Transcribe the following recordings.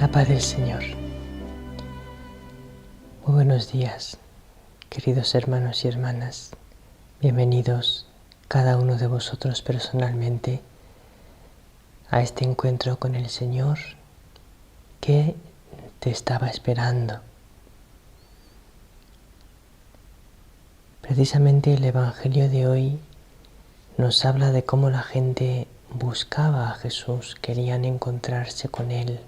La paz del Señor. Muy buenos días, queridos hermanos y hermanas. Bienvenidos cada uno de vosotros personalmente a este encuentro con el Señor que te estaba esperando. Precisamente el Evangelio de hoy nos habla de cómo la gente buscaba a Jesús, querían encontrarse con Él.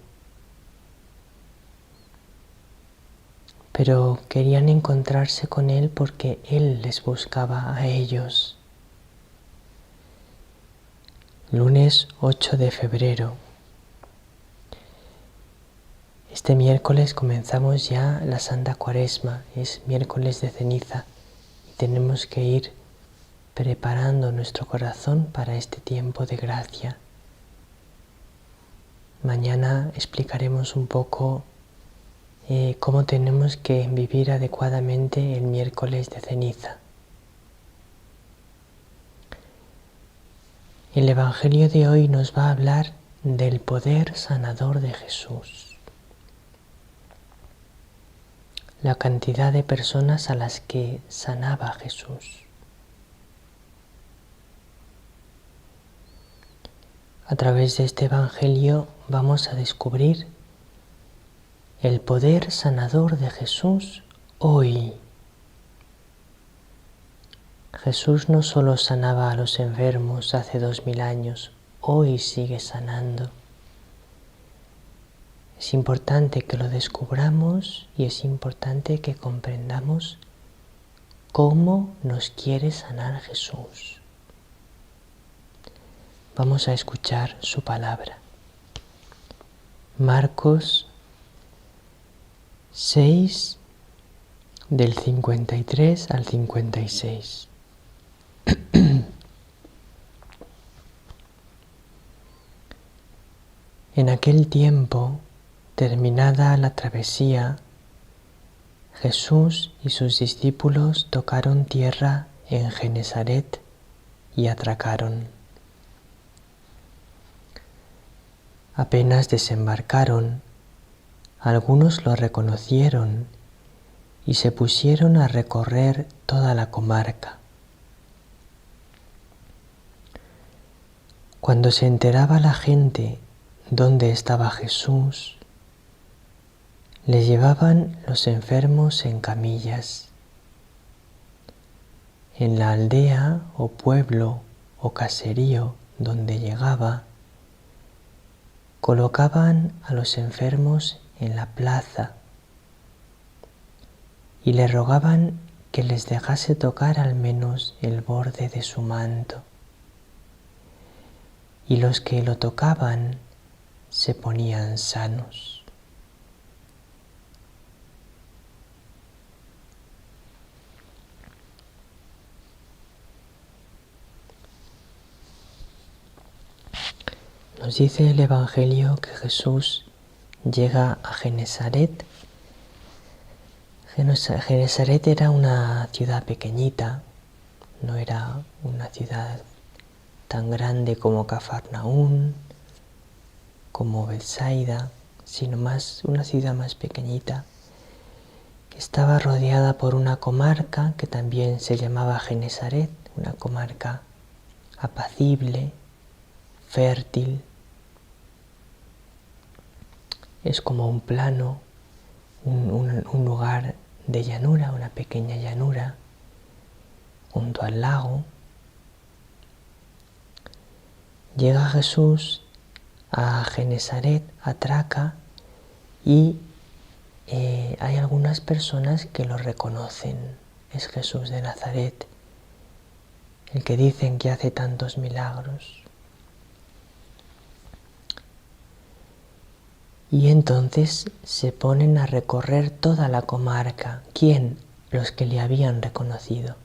Pero querían encontrarse con Él porque Él les buscaba a ellos. Lunes 8 de febrero. Este miércoles comenzamos ya la Santa Cuaresma, es miércoles de ceniza y tenemos que ir preparando nuestro corazón para este tiempo de gracia. Mañana explicaremos un poco cómo tenemos que vivir adecuadamente el miércoles de ceniza. El Evangelio de hoy nos va a hablar del poder sanador de Jesús. La cantidad de personas a las que sanaba Jesús. A través de este Evangelio vamos a descubrir el poder sanador de Jesús hoy. Jesús no solo sanaba a los enfermos hace 2000 años, hoy sigue sanando. Es importante que lo descubramos y es importante que comprendamos cómo nos quiere sanar Jesús. Vamos a escuchar su palabra. Marcos 6, del 53 al 56. En aquel tiempo, terminada la travesía, Jesús y sus discípulos tocaron tierra en Genesaret y atracaron. Apenas desembarcaron, algunos lo reconocieron y se pusieron a recorrer toda la comarca. Cuando se enteraba la gente dónde estaba Jesús, le llevaban los enfermos en camillas. En la aldea o pueblo o caserío donde llegaba, colocaban a los enfermos en la plaza y le rogaban que les dejase tocar al menos el borde de su manto. Y los que lo tocaban se ponían sanos. Nos dice el Evangelio que Jesús llega a Genesaret. Genesaret era una ciudad pequeñita, no era una ciudad tan grande como Cafarnaún, como Betsaida, sino una ciudad más pequeñita, que estaba rodeada por una comarca que también se llamaba Genesaret, una comarca apacible, fértil. Es como un plano, un lugar de llanura, una pequeña llanura, junto al lago. Llega Jesús a Genesaret, atraca y hay algunas personas que lo reconocen. Es Jesús de Nazaret, el que dicen que hace tantos milagros. Y entonces se ponen a recorrer toda la comarca. ¿Quién? Los que le habían reconocido.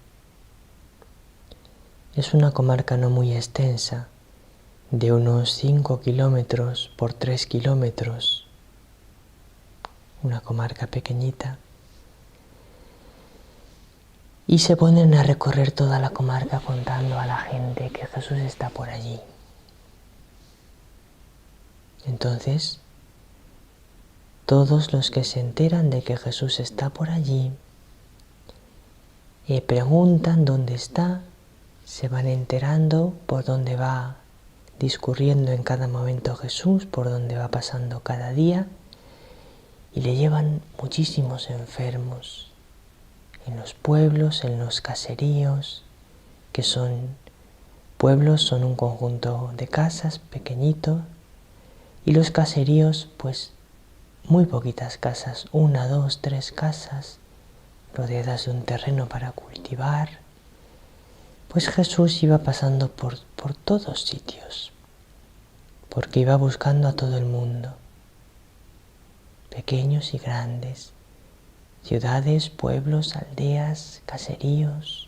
Es una comarca no muy extensa, de unos 5 kilómetros por 3 kilómetros. Una comarca pequeñita. Y se ponen a recorrer toda la comarca contando a la gente que Jesús está por allí. Entonces, todos los que se enteran de que Jesús está por allí y preguntan dónde está, se van enterando por dónde va discurriendo en cada momento Jesús, por dónde va pasando cada día, y le llevan muchísimos enfermos en los pueblos, en los caseríos, que son pueblos, son un conjunto de casas pequeñito, y los caseríos, pues muy poquitas casas, 1, 2, 3 casas, rodeadas de un terreno para cultivar. Pues Jesús iba pasando por todos sitios, porque iba buscando a todo el mundo, pequeños y grandes, ciudades, pueblos, aldeas, caseríos,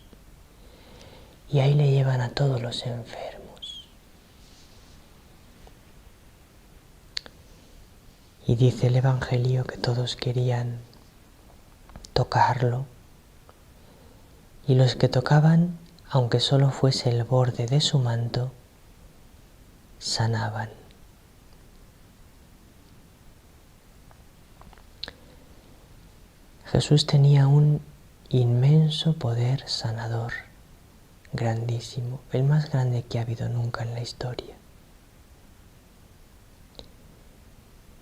y ahí le llevan a todos los enfermos. Y dice el Evangelio que todos querían tocarlo, y los que tocaban, aunque solo fuese el borde de su manto, sanaban. Jesús tenía un inmenso poder sanador, grandísimo, el más grande que ha habido nunca en la historia.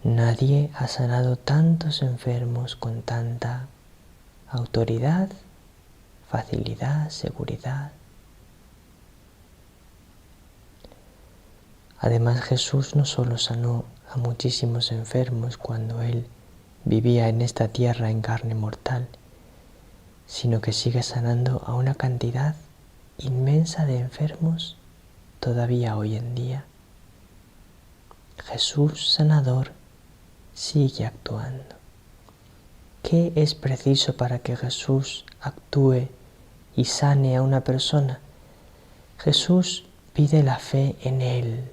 Nadie ha sanado tantos enfermos con tanta autoridad, facilidad, seguridad. Además, Jesús no solo sanó a muchísimos enfermos cuando Él vivía en esta tierra en carne mortal, sino que sigue sanando a una cantidad inmensa de enfermos todavía hoy en día. Jesús sanador sigue actuando. ¿Qué es preciso para que Jesús actúe y sane a una persona? Jesús pide la fe en Él,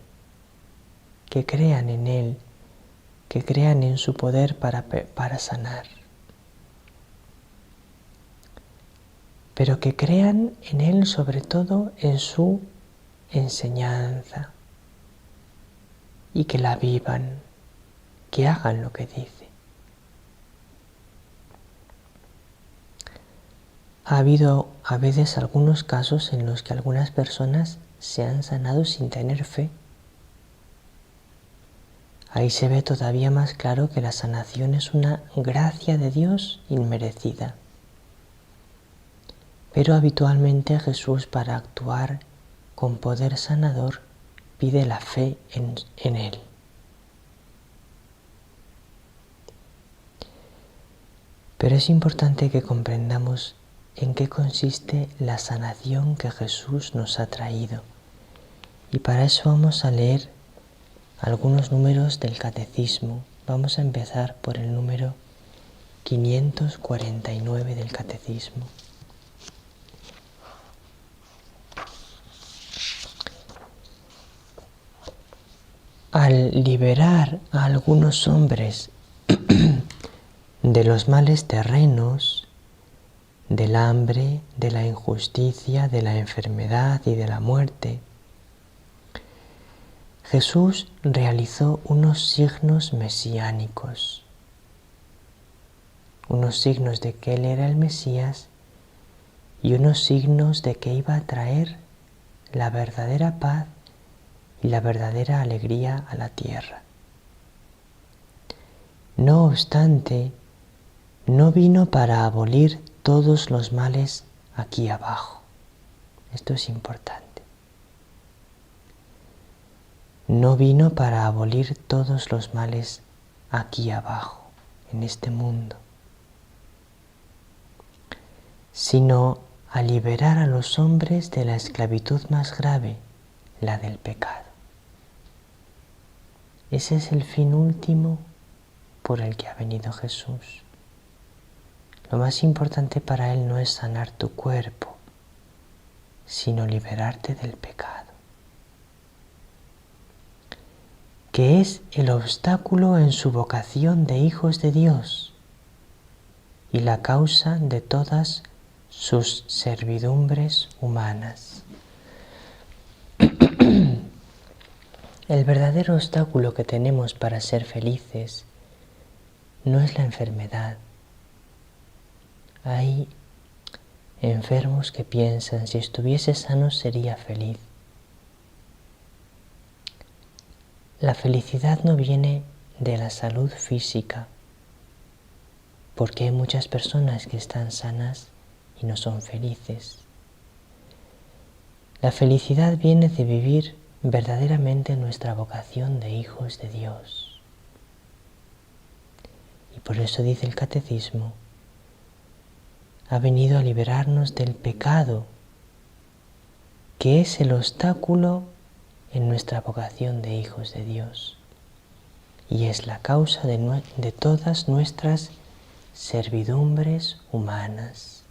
que crean en Él, que crean en su poder para sanar. Pero que crean en Él sobre todo en su enseñanza y que la vivan, que hagan lo que dice. Ha habido a veces algunos casos en los que algunas personas se han sanado sin tener fe. Ahí se ve todavía más claro que la sanación es una gracia de Dios inmerecida. Pero habitualmente Jesús, para actuar con poder sanador, pide la fe en Él. Pero es importante que comprendamos en qué consiste la sanación que Jesús nos ha traído. Y para eso vamos a leer algunos números del Catecismo. Vamos a empezar por el número 549 del Catecismo. Al liberar a algunos hombres de los males terrenos, del hambre, de la injusticia, de la enfermedad y de la muerte, Jesús realizó unos signos mesiánicos, unos signos de que Él era el Mesías y unos signos de que iba a traer la verdadera paz y la verdadera alegría a la tierra. No obstante, no vino para abolir todos los males aquí abajo. Esto es importante. No vino para abolir todos los males aquí abajo, en este mundo, sino a liberar a los hombres de la esclavitud más grave, la del pecado. Ese es el fin último por el que ha venido Jesús. Lo más importante para Él no es sanar tu cuerpo, sino liberarte del pecado, que es el obstáculo en su vocación de hijos de Dios y la causa de todas sus servidumbres humanas. El verdadero obstáculo que tenemos para ser felices no es la enfermedad. Hay enfermos que piensan, si estuviese sano sería feliz. La felicidad no viene de la salud física, porque hay muchas personas que están sanas y no son felices. La felicidad viene de vivir verdaderamente nuestra vocación de hijos de Dios. Y por eso dice el Catecismo, ha venido a liberarnos del pecado, que es el obstáculo en nuestra vocación de hijos de Dios y es la causa de todas nuestras servidumbres humanas.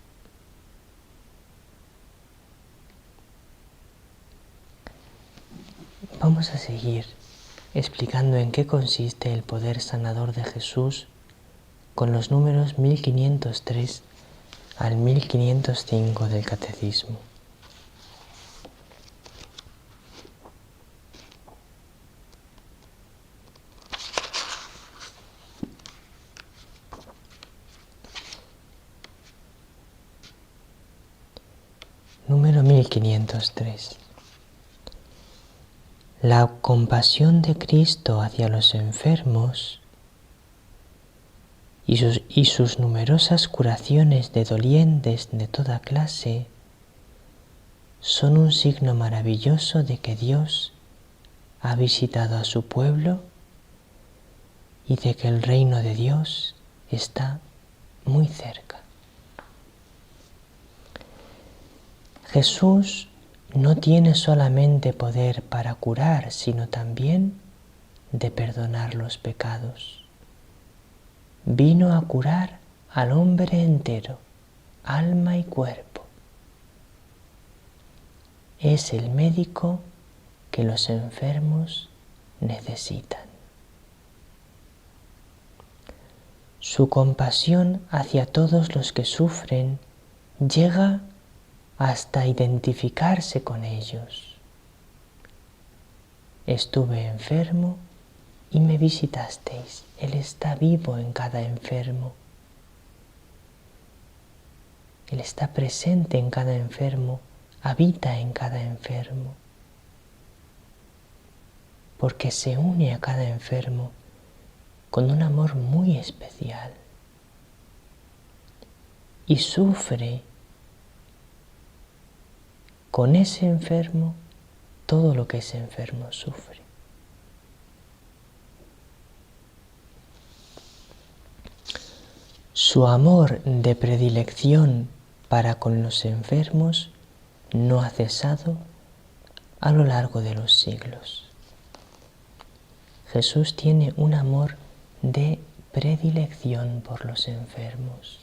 Vamos a seguir explicando en qué consiste el poder sanador de Jesús con los números 1503 al 1505 del Catecismo. Número 1503. La compasión de Cristo hacia los enfermos y sus numerosas curaciones de dolientes de toda clase son un signo maravilloso de que Dios ha visitado a su pueblo y de que el reino de Dios está muy cerca. Jesús no tiene solamente poder para curar, sino también de perdonar los pecados. Vino a curar al hombre entero, alma y cuerpo. Es el médico que los enfermos necesitan. Su compasión hacia todos los que sufren llega hasta identificarse con ellos. Estuve enfermo y me visitasteis. Él está vivo en cada enfermo. Él está presente en cada enfermo, habita en cada enfermo, porque se une a cada enfermo con un amor muy especial y sufre con ese enfermo todo lo que ese enfermo sufre. Su amor de predilección para con los enfermos no ha cesado a lo largo de los siglos. Jesús tiene un amor de predilección por los enfermos.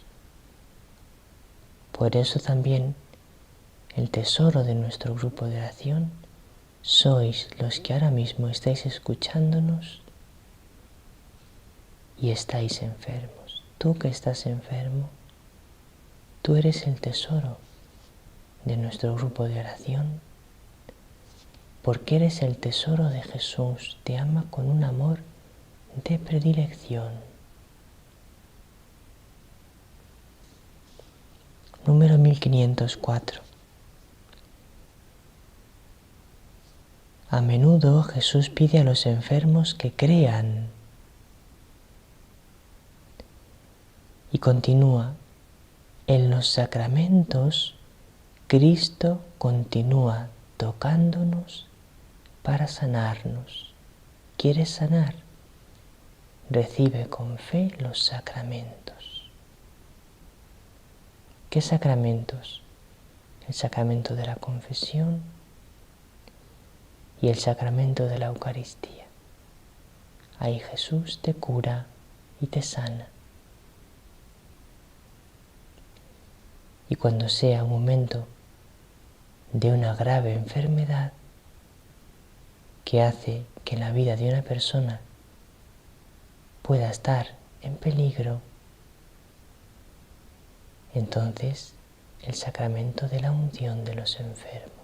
Por eso también el tesoro de nuestro grupo de oración sois los que ahora mismo estáis escuchándonos y estáis enfermos. Tú que estás enfermo, tú eres el tesoro de nuestro grupo de oración, porque eres el tesoro de Jesús, te ama con un amor de predilección. Número 1504. A menudo Jesús pide a los enfermos que crean. Y continúa, en los sacramentos Cristo continúa tocándonos para sanarnos. ¿Quieres sanar? Recibe con fe los sacramentos. ¿Qué sacramentos? El sacramento de la confesión y el sacramento de la Eucaristía. Ahí Jesús te cura y te sana. Y cuando sea un momento de una grave enfermedad que hace que la vida de una persona pueda estar en peligro, entonces el sacramento de la unción de los enfermos.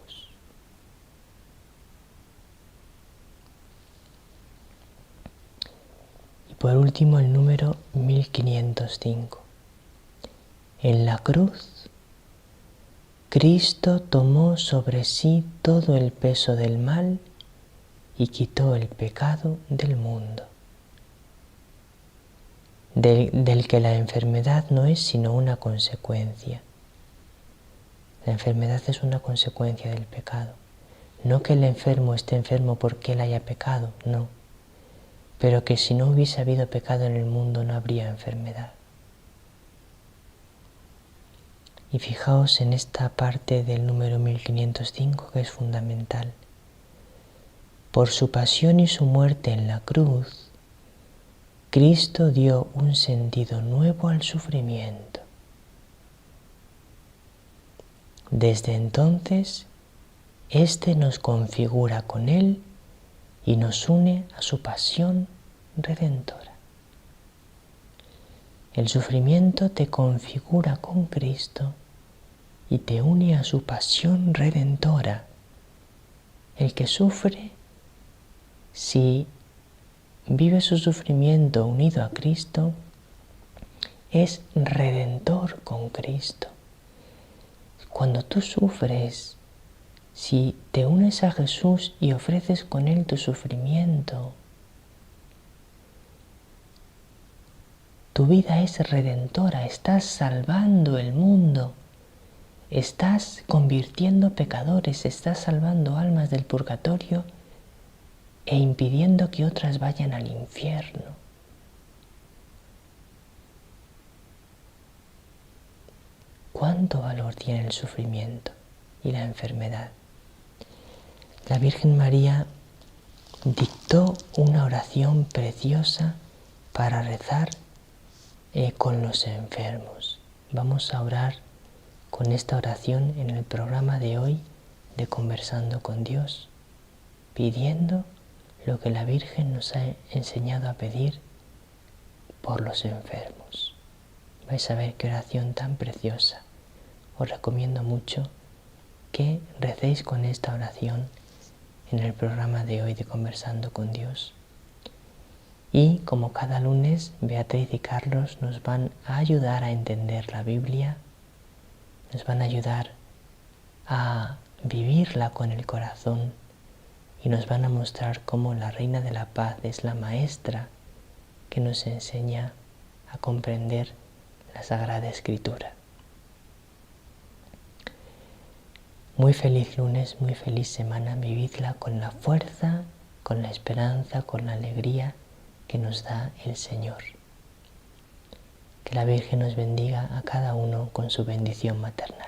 por último el número 1505. En la cruz, Cristo tomó sobre sí todo el peso del mal y quitó el pecado del mundo, del que la enfermedad no es sino una consecuencia. La enfermedad es una consecuencia del pecado. No que el enfermo esté enfermo porque él haya pecado, no. Pero que si no hubiese habido pecado en el mundo no habría enfermedad. Y fijaos en esta parte del número 1505 que es fundamental. Por su pasión y su muerte en la cruz, Cristo dio un sentido nuevo al sufrimiento. Desde entonces, Este nos configura con Él y nos une a su pasión redentora. El sufrimiento te configura con Cristo y te une a su pasión redentora. El que sufre, si vive su sufrimiento unido a Cristo, es redentor con Cristo. Cuando tú sufres, si te unes a Jesús y ofreces con Él tu sufrimiento, tu vida es redentora, estás salvando el mundo, estás convirtiendo pecadores, estás salvando almas del purgatorio e impidiendo que otras vayan al infierno. ¿Cuánto valor tiene el sufrimiento y la enfermedad? La Virgen María dictó una oración preciosa para rezar con los enfermos. Vamos a orar con esta oración en el programa de hoy de Conversando con Dios, pidiendo lo que la Virgen nos ha enseñado a pedir por los enfermos. Vais a ver qué oración tan preciosa. Os recomiendo mucho que recéis con esta oración en el programa de hoy de Conversando con Dios. Y como cada lunes, Beatriz y Carlos nos van a ayudar a entender la Biblia, nos van a ayudar a vivirla con el corazón y nos van a mostrar cómo la Reina de la Paz es la maestra que nos enseña a comprender la Sagrada Escritura. Muy feliz lunes, muy feliz semana, vividla con la fuerza, con la esperanza, con la alegría que nos da el Señor. Que la Virgen nos bendiga a cada uno con su bendición maternal.